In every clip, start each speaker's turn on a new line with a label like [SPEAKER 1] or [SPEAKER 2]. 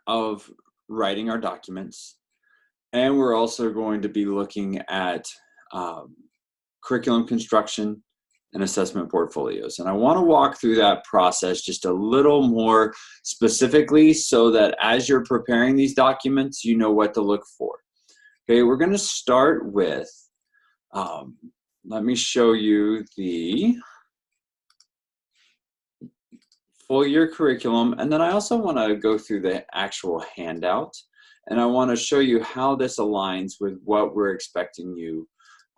[SPEAKER 1] of writing our documents. And we're also going to be looking at um, curriculum construction and assessment portfolios. And I want to walk through that process just a little more specifically so that as you're preparing these documents, you know what to look for. Okay, we're going to start with, let me show you the full year curriculum. And then I also want to go through the actual handout. And I want to show you how this aligns with what we're expecting you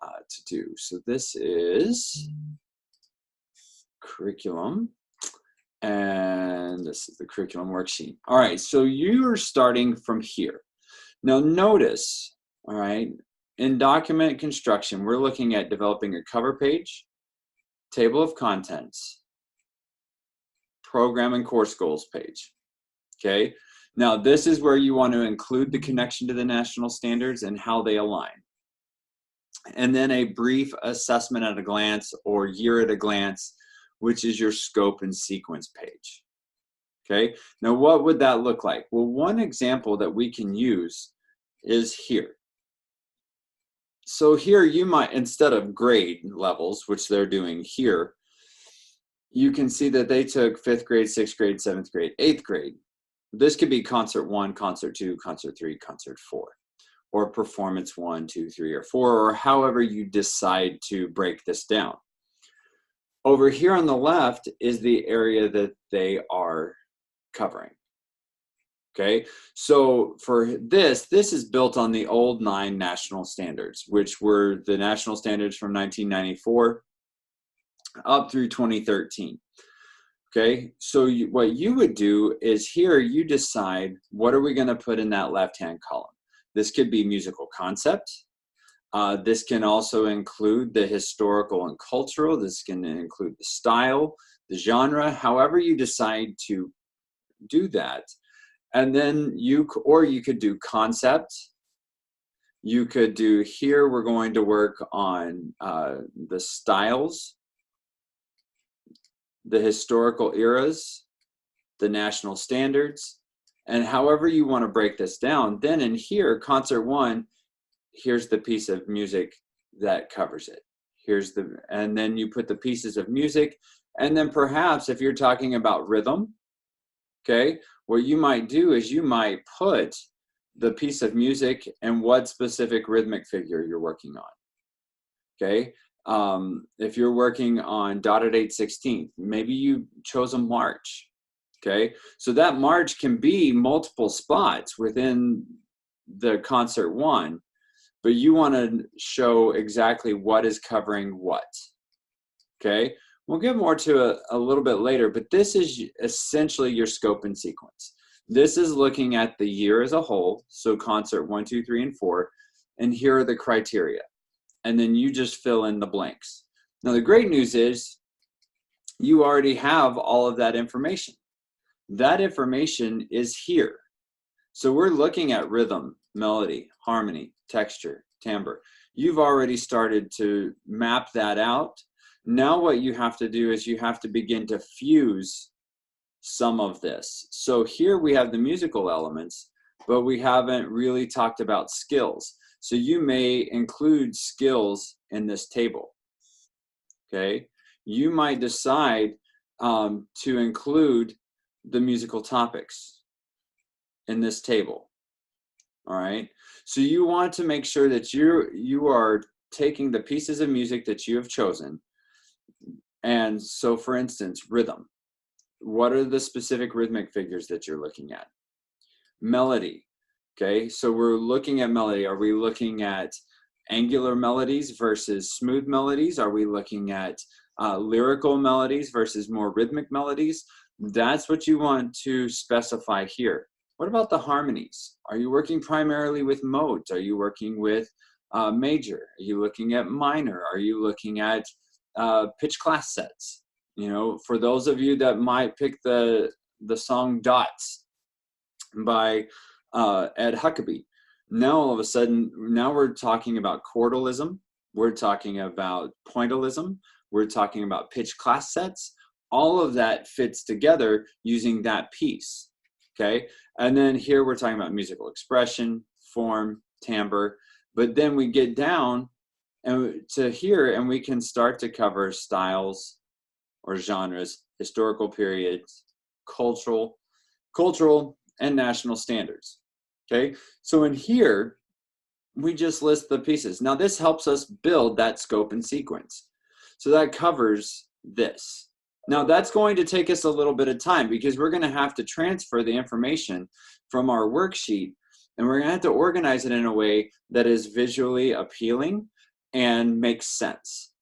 [SPEAKER 1] to do. So this is curriculum, and this is the curriculum worksheet. All right, so you're starting from here. Now notice, all right, in document construction, we're looking at developing a cover page, table of contents, program and course goals page, okay? Now this is where you want to include the connection to the national standards and how they align. And then a brief assessment at a glance or year at a glance, which is your scope and sequence page. Okay, now what would that look like? Well, one example that we can use is here. So here you might, instead of grade levels, which they're doing here, you can see that they took 5th grade, 6th grade, 7th grade, 8th grade. This could be concert 1, concert 2, concert 3, concert 4. Or performance 1, 2, 3, or 4, or however you decide to break this down. Over here on the left is the area that they are covering. Okay, so for this is built on the old 9 national standards, which were the national standards from 1994 up through 2013. Okay, so what you would do is here you decide what are we going to put in that left-hand column. This could be musical concept. This can also include the historical and cultural. This can include the style, the genre, however you decide to do that. And then you could do concept. You could do here, we're going to work on the styles, the historical eras, the national standards, and however you want to break this down. Then in here, concert 1, here's the piece of music that covers it. And then you put the pieces of music, and then perhaps if you're talking about rhythm, okay, what you might do is you might put the piece of music and what specific rhythmic figure you're working on, okay? If you're working on dotted 8/16, maybe you chose a march, okay? So that march can be multiple spots within the concert 1, but you want to show exactly what is covering what, okay? We'll get more to a little bit later, but this is essentially your scope and sequence. This is looking at the year as a whole, so concert 1, 2, 3, and 4, and here are the criteria. And then you just fill in the blanks. Now the great news is you already have all of that information. That information is here. So we're looking at rhythm, melody, harmony, texture, timbre. You've already started to map that out. Now what you have to do is you have to begin to fuse some of this. So here we have the musical elements, but we haven't really talked about skills. So you may include skills in this table, okay? You might decide to include the musical topics in this table, all right? So you want to make sure that you are taking the pieces of music that you have chosen. And so for instance, rhythm. What are the specific rhythmic figures that you're looking at? Melody, okay? So we're looking at melody. Are we looking at angular melodies versus smooth melodies? Are we looking at lyrical melodies versus more rhythmic melodies? That's what you want to specify here. What about the harmonies? Are you working primarily with modes? Are you working with major? Are you looking at minor? Are you looking at pitch class sets? You know, for those of you that might pick the song Dots by Ed Huckabee, now all of a sudden, now we're talking about chordalism, we're talking about pointillism, we're talking about pitch class sets. All of that fits together using that piece. okay? And then here we're talking about musical expression, form, timbre, but then we get down and to here and we can start to cover styles or genres, historical periods, cultural and national standards, okay? So in here, we just list the pieces. Now this helps us build that scope and sequence. So that covers this. Now that's going to take us a little bit of time because we're going to have to transfer the information from our worksheet and we're going to have to organize it in a way that is visually appealing and makes sense.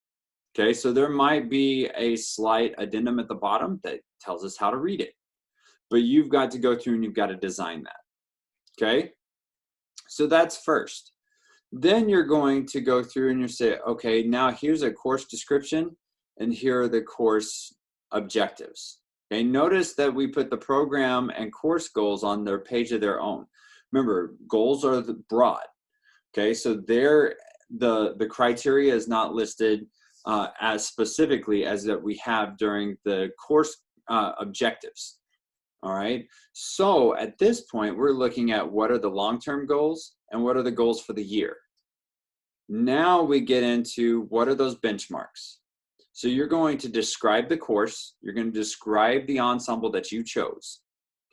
[SPEAKER 1] Okay, so there might be a slight addendum at the bottom that tells us how to read it, but you've got to go through and you've got to design that. Okay, so that's first. Then you're going to go through and you say, okay, now here's a course description and here are the course objectives. Okay, notice that we put the program and course goals on their page of their own. Remember, goals are broad. Okay, so the criteria is not listed as specifically as that we have during the course objectives. All right, so at this point, we're looking at what are the long-term goals and what are the goals for the year. Now we get into what are those benchmarks. So you're going to describe the course, you're going to describe the ensemble that you chose,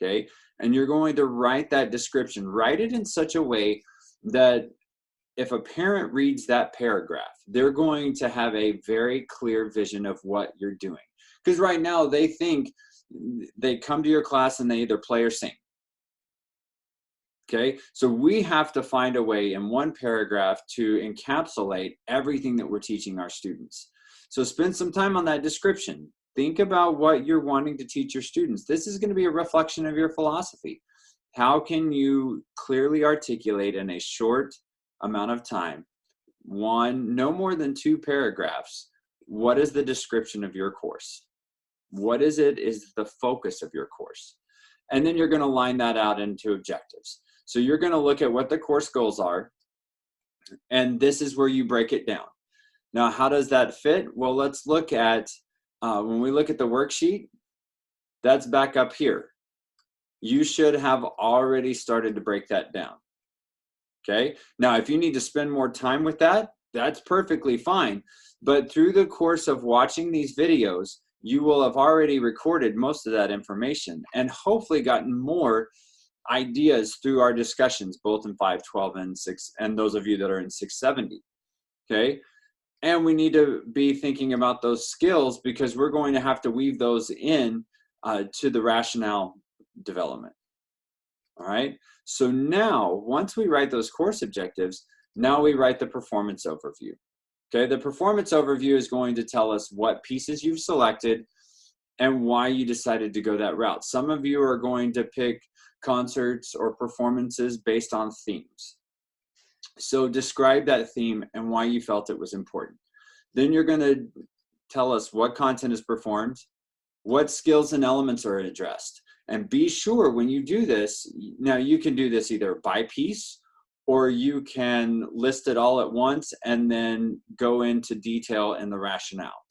[SPEAKER 1] okay? And you're going to write that description, write it in such a way that if a parent reads that paragraph, they're going to have a very clear vision of what you're doing. Because right now they think they come to your class and they either play or sing. Okay, so we have to find a way in one paragraph to encapsulate everything that we're teaching our students. So spend some time on that description. Think about what you're wanting to teach your students. This is going to be a reflection of your philosophy. How can you clearly articulate in a short amount of time, no more than 2 paragraphs, what is the description of your course? What is the focus of your course? And then you're going to line that out into objectives. So you're going to look at what the course goals are, and this is where you break it down. Now, how does that fit? Well, let's look at, when we look at the worksheet, that's back up here. You should have already started to break that down. Okay, now if you need to spend more time with that, that's perfectly fine. But through the course of watching these videos, you will have already recorded most of that information and hopefully gotten more ideas through our discussions, both in 512 and 6, and those of you that are in 670. Okay, and we need to be thinking about those skills because we're going to have to weave those in to the rationale development. All right, so now once we write those course objectives, now we write the performance overview. Okay, the performance overview is going to tell us what pieces you've selected and why you decided to go that route. Some of you are going to pick concerts or performances based on themes. So describe that theme and why you felt it was important. Then you're going to tell us what content is performed, what skills and elements are addressed. And be sure when you do this, now you can do this either by piece or you can list it all at once and then go into detail in the rationale,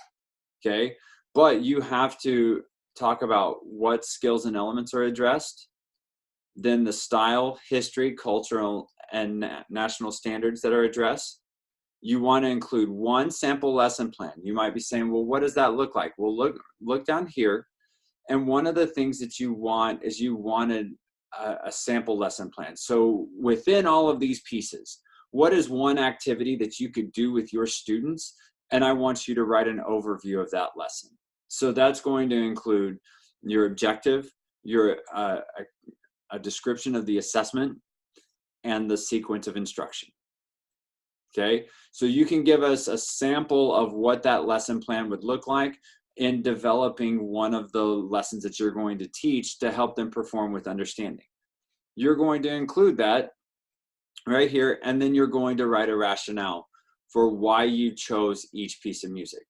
[SPEAKER 1] okay? But you have to talk about what skills and elements are addressed, then the style, history, cultural, and national standards that are addressed. You want to include one sample lesson plan. You might be saying, well, what does that look like? Well, look down here. And one of the things that you want is you wanted a sample lesson plan. So within all of these pieces, what is one activity that you could do with your students? And I want you to write an overview of that lesson. So that's going to include your objective, your a description of the assessment, and the sequence of instruction. Okay, so you can give us a sample of what that lesson plan would look like in developing one of the lessons that you're going to teach to help them perform with understanding. You're going to include that right here, and then you're going to write a rationale for why you chose each piece of music.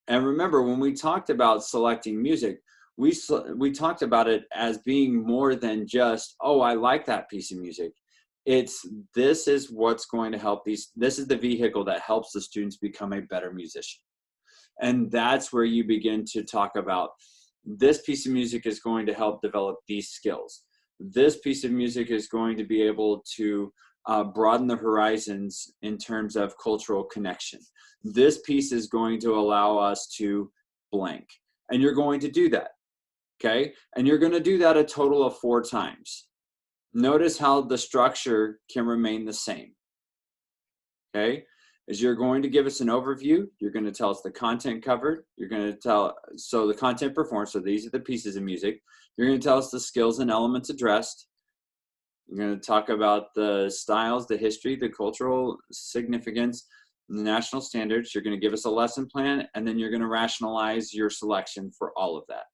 [SPEAKER 1] And remember, when we talked about selecting music, we talked about it as being more than just, oh, I like that piece of music. This is what's going to help this is the vehicle that helps the students become a better musician. And that's where you begin to talk about this piece of music is going to help develop these skills. This piece of music is going to be able to broaden the horizons in terms of cultural connection. This piece is going to allow us to blank. And you're going to do that, okay? And you're going to do that a total of 4 times. Notice how the structure can remain the same, okay? Is you're going to give us an overview. You're going to tell us the content covered. You're going to tell, so the content performed, so these are the pieces of music. You're going to tell us the skills and elements addressed. You're going to talk about the styles, the history, the cultural significance, the national standards. You're going to give us a lesson plan, and then you're going to rationalize your selection for all of that.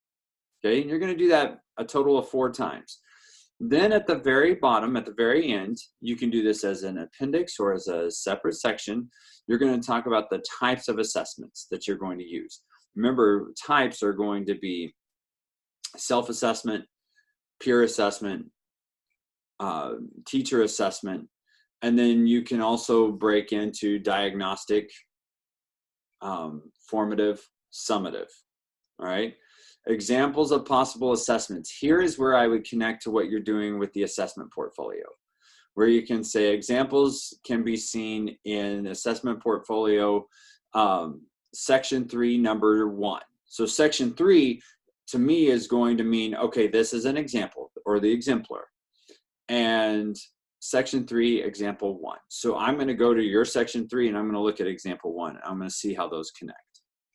[SPEAKER 1] Okay, and you're going to do that a total of 4 times. Then at the very bottom, at the very end, you can do this as an appendix or as a separate section. You're going to talk about the types of assessments that you're going to use. Remember, types are going to be self-assessment, peer assessment, teacher assessment, and then you can also break into diagnostic, formative, summative. All right. Examples of possible assessments. Here is where I would connect to what you're doing with the assessment portfolio, where you can say examples can be seen in assessment portfolio, section 3, number 1. So section 3 to me is going to mean, okay, this is an example or the exemplar. And section 3, example 1. So I'm going to go to your section 3 and I'm going to look at example 1. I'm going to see how those connect.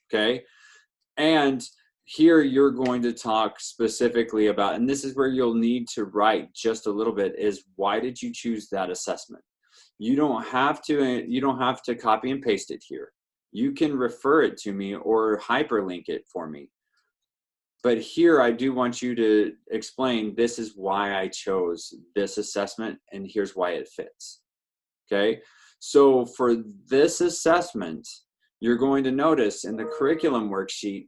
[SPEAKER 1] Okay. And here you're going to talk specifically about, and this is where you'll need to write just a little bit, is why did you choose that assessment? You don't have to copy and paste it here. You can refer it to me or hyperlink it for me. But here I do want you to explain, this is why I chose this assessment and here's why it fits. Okay, so for this assessment, you're going to notice in the curriculum worksheet,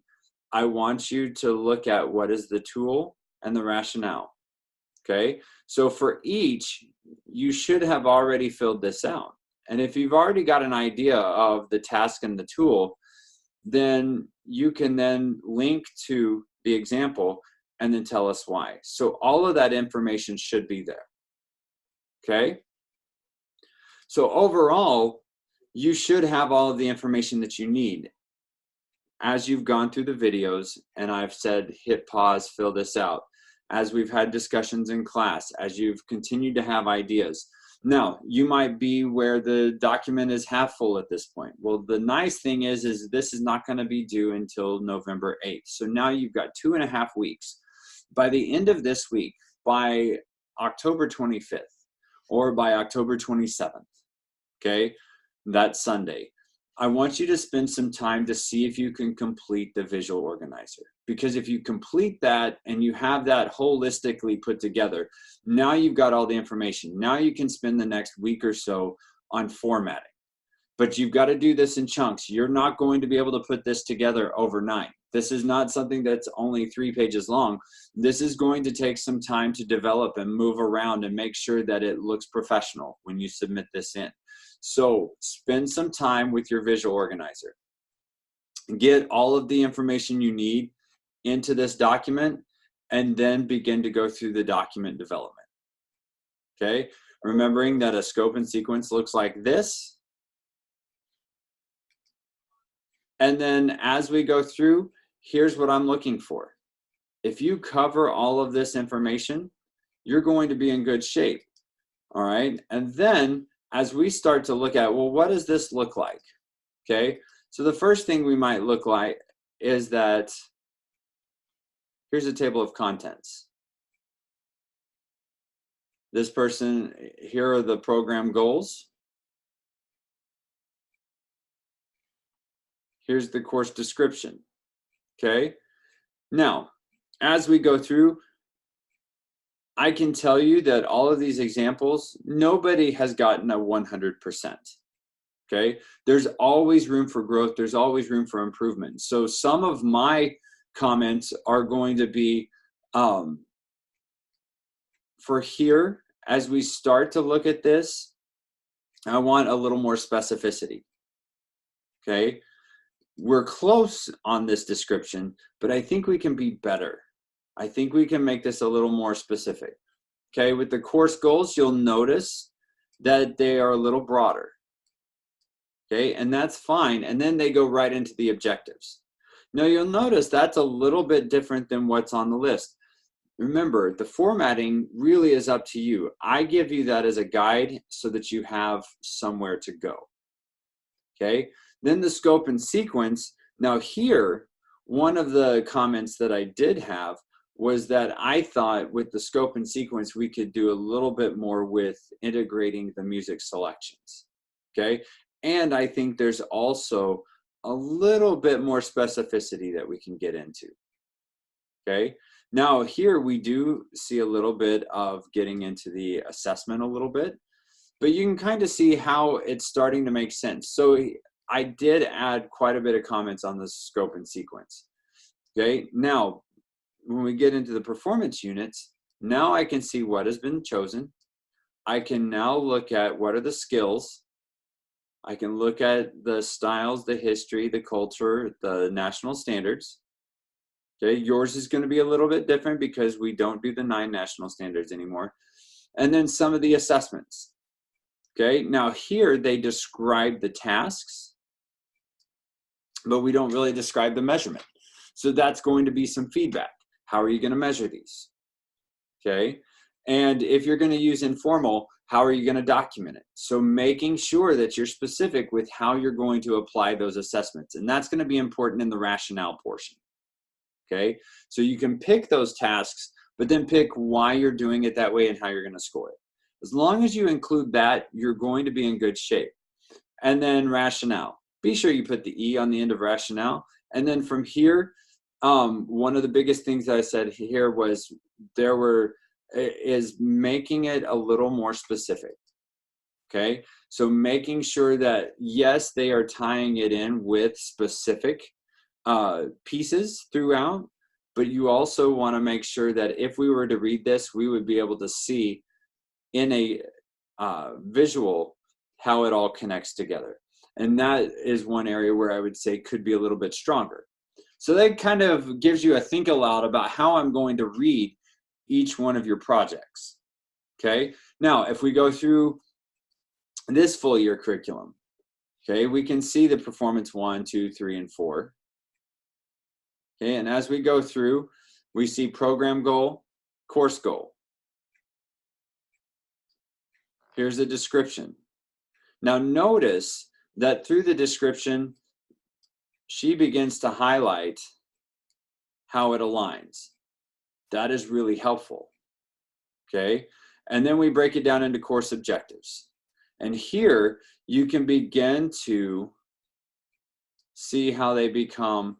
[SPEAKER 1] I want you to look at what is the tool and the rationale. Okay, so for each, you should have already filled this out. And if you've already got an idea of the task and the tool, then you can then link to the example and then tell us why. So all of that information should be there. Okay, so overall, you should have all of the information that you need. As you've gone through the videos and I've said, hit pause, fill this out, as we've had discussions in class, as you've continued to have ideas. Now, you might be where the document is half full at this point. Well, the nice thing is this is not going to be due until November 8th. So now you've got 2.5 weeks. By the end of this week, by October 25th or by October 27th, okay, that Sunday, I want you to spend some time to see if you can complete the visual organizer. Because if you complete that and you have that holistically put together, now you've got all the information. Now you can spend the next week or so on formatting. But you've got to do this in chunks. You're not going to be able to put this together overnight. This is not something that's only 3 pages long. This is going to take some time to develop and move around and make sure that it looks professional when you submit this in. So spend some time with your visual organizer. Get all of the information you need into this document and then begin to go through the document development. Okay, remembering that a scope and sequence looks like this. And then as we go through, here's what I'm looking for. If you cover all of this information, you're going to be in good shape. All right, and then as we start to look at, well, what does this look like? Okay, so the first thing we might look like is that here's a table of contents. This person, here are the program goals. Here's the course description. Okay, now as we go through, I can tell you that all of these examples, nobody has gotten a 100%. Okay, there's always room for growth. There's always room for improvement. So some of my comments are going to be for here, as we start to look at this, I want a little more specificity. Okay, we're close on this description, but I think we can be better. I think we can make this a little more specific. Okay, with the course goals, you'll notice that they are a little broader. Okay, and that's fine. And then they go right into the objectives. Now you'll notice that's a little bit different than what's on the list. Remember, the formatting really is up to you. I give you that as a guide so that you have somewhere to go. Okay, then the scope and sequence. Now here, one of the comments that I did have was that I thought with the scope and sequence, we could do a little bit more with integrating the music selections. Okay, and I think there's also a little bit more specificity that we can get into. Okay, now here we do see a little bit of getting into the assessment a little bit, but you can kind of see how it's starting to make sense. So I did add quite a bit of comments on the scope and sequence. Okay, now when we get into the performance units, now I can see what has been chosen. I can now look at what are the skills. I can look at the styles, the history, the culture, the national standards. Okay, yours is going to be a little bit different because we don't do the 9 national standards anymore. And then some of the assessments. Okay, now here they describe the tasks, but we don't really describe the measurement. So that's going to be some feedback. How are you going to measure these? Okay, and if you're going to use informal, how are you going to document it? So making sure that you're specific with how you're going to apply those assessments. And that's going to be important in the rationale portion. Okay, so you can pick those tasks, but then pick why you're doing it that way and how you're going to score it. As long as you include that, you're going to be in good shape. And then rationale. Be sure you put the E on the end of rationale. And then from here, one of the biggest things that I said here was is making it a little more specific. Okay, so making sure that yes, they are tying it in with specific pieces throughout, but you also want to make sure that if we were to read this, we would be able to see in a visual how it all connects together. And that is one area where I would say could be a little bit stronger. So that kind of gives you a think aloud about how I'm going to read each one of your projects. Okay, now if we go through this full year curriculum, okay, we can see the performance 1, 2, 3, and 4. Okay, and as we go through, we see program goal, course goal. Here's the description. Now notice that through the description, she begins to highlight how it aligns. That is really helpful. Okay, and then we break it down into course objectives. And here you can begin to see how they become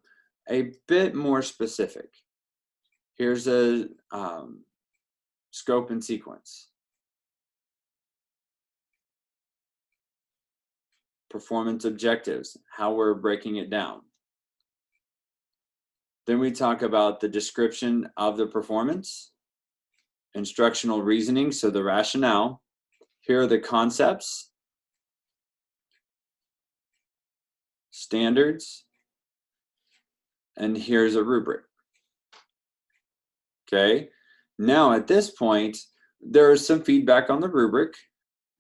[SPEAKER 1] a bit more specific. Here's a scope and sequence. Performance objectives, how we're breaking it down. Then we talk about the description of the performance, instructional reasoning, so the rationale. Here are the concepts, standards, and here's a rubric. Okay, now at this point, there is some feedback on the rubric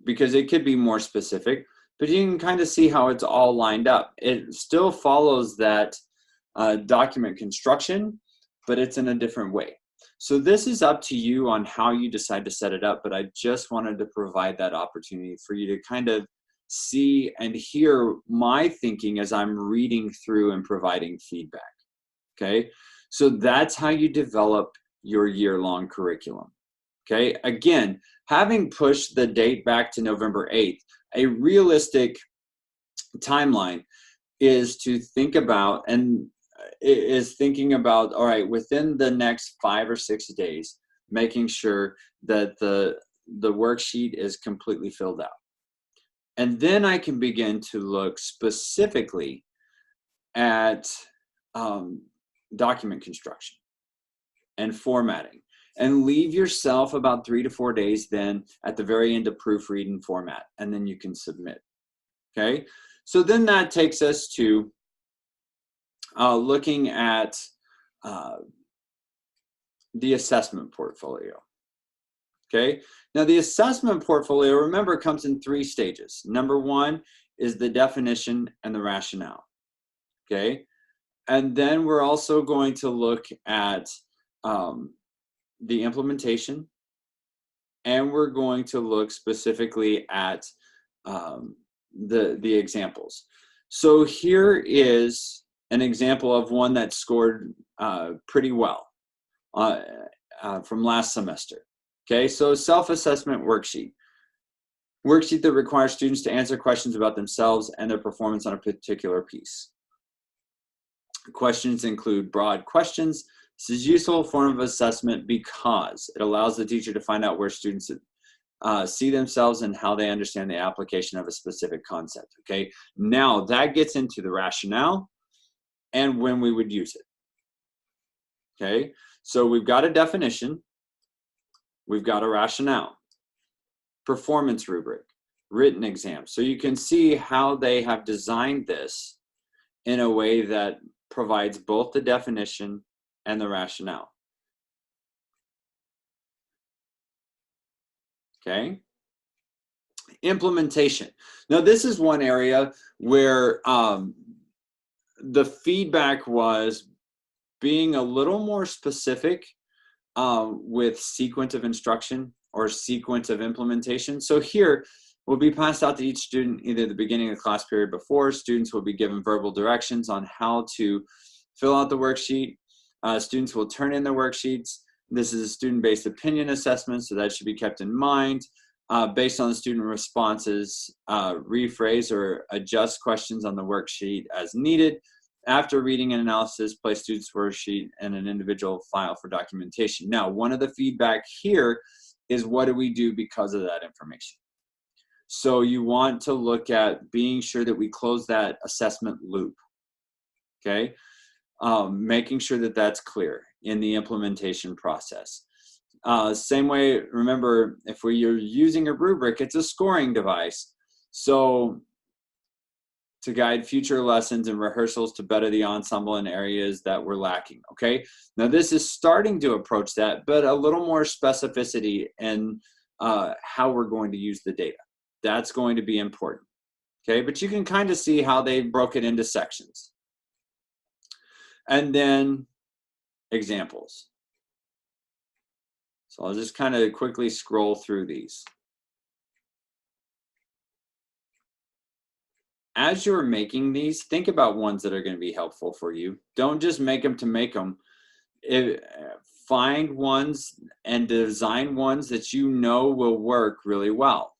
[SPEAKER 1] because it could be more specific, but you can kind of see how it's all lined up. It still follows that document construction, but it's in a different way. So this is up to you on how you decide to set it up, but I just wanted to provide that opportunity for you to kind of see and hear my thinking as I'm reading through and providing feedback. Okay, so that's how you develop your year-long curriculum. Okay, again, having pushed the date back to November 8th, a realistic timeline is to think about all right, within the next 5 or 6 days, making sure that the worksheet is completely filled out. And then I can begin to look specifically at document construction and formatting, and leave yourself about 3 to 4 days then at the very end to proofread and format, and then you can submit. Okay, so then that takes us to looking at the assessment portfolio. Okay, now the assessment portfolio, remember, comes in 3 stages. Number 1 is the definition and the rationale. Okay, and then we're also going to look at the implementation, and we're going to look specifically at the examples. So here is an example of one that scored pretty well from last semester. Okay, so self-assessment worksheet. Worksheet that requires students to answer questions about themselves and their performance on a particular piece. Questions include broad questions. This is a useful form of assessment because it allows the teacher to find out where students see themselves and how they understand the application of a specific concept. Okay, now that gets into the rationale and when we would use it. Okay, so we've got a definition, we've got a rationale, performance rubric, written exam. So you can see how they have designed this in a way that provides both the definition and the rationale. Okay. Implementation. Now this is one area where the feedback was being a little more specific with sequence of instruction or sequence of implementation. So here will be passed out to each student either the beginning of the class period before. Students will be given verbal directions on how to fill out the worksheet. Students will turn in their worksheets. This is a student-based opinion assessment, so that should be kept in mind. Based on the student responses, rephrase or adjust questions on the worksheet as needed. After reading and analysis, place students' worksheet in an individual file for documentation. Now, one of the feedback here is what do we do because of that information? So you want to look at being sure that we close that assessment loop, okay? Making sure that that's clear in the implementation process. Same way, remember, if you're using a rubric, it's a scoring device. So to guide future lessons and rehearsals to better the ensemble in areas that were lacking, okay? Now this is starting to approach that, but a little more specificity in how we're going to use the data. That's going to be important, okay? But you can kind of see how they broke it into sections. And then examples. So I'll just kind of quickly scroll through these. As you're making these, think about ones that are going to be helpful for you. Don't just make them to make them. Find ones and design ones that you know will work really well.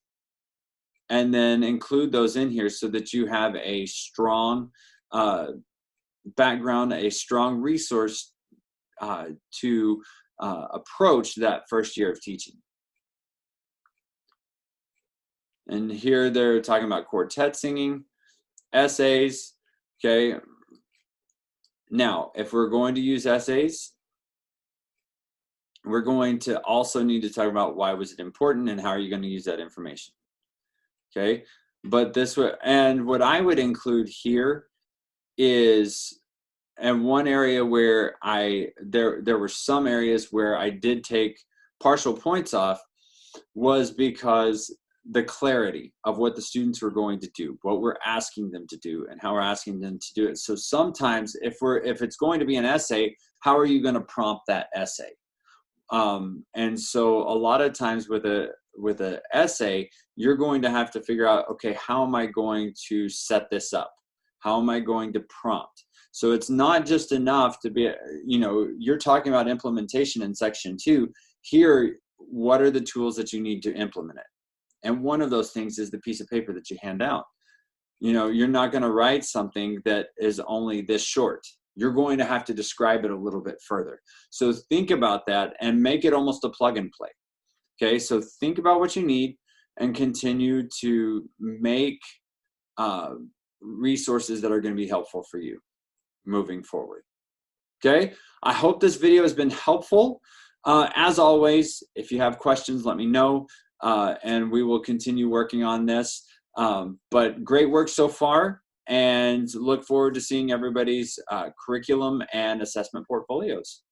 [SPEAKER 1] And then include those in here so that you have a strong background, a strong resource to approach that first year of teaching. And here they're talking about quartet singing, essays, okay? Now, if we're going to use essays, we're going to also need to talk about why was it important and how are you going to use that information, okay? But this would, and what I would include here is, and one area where there were some areas where I did take partial points off was because the clarity of what the students were going to do, what we're asking them to do, and how we're asking them to do it. So sometimes if it's going to be an essay, how are you going to prompt that essay? And so a lot of times with a essay, you're going to have to figure out, okay, how am I going to set this up? How am I going to prompt? So it's not just enough to be, you're talking about implementation in section 2. Here, what are the tools that you need to implement it? And one of those things is the piece of paper that you hand out. You're not going to write something that is only this short. You're going to have to describe it a little bit further. So think about that and make it almost a plug and play. Okay, so think about what you need and continue to make resources that are going to be helpful for you moving forward. Okay, I hope this video has been helpful. As always, if you have questions, let me know. And we will continue working on this. But great work so far, and look forward to seeing everybody's curriculum and assessment portfolios.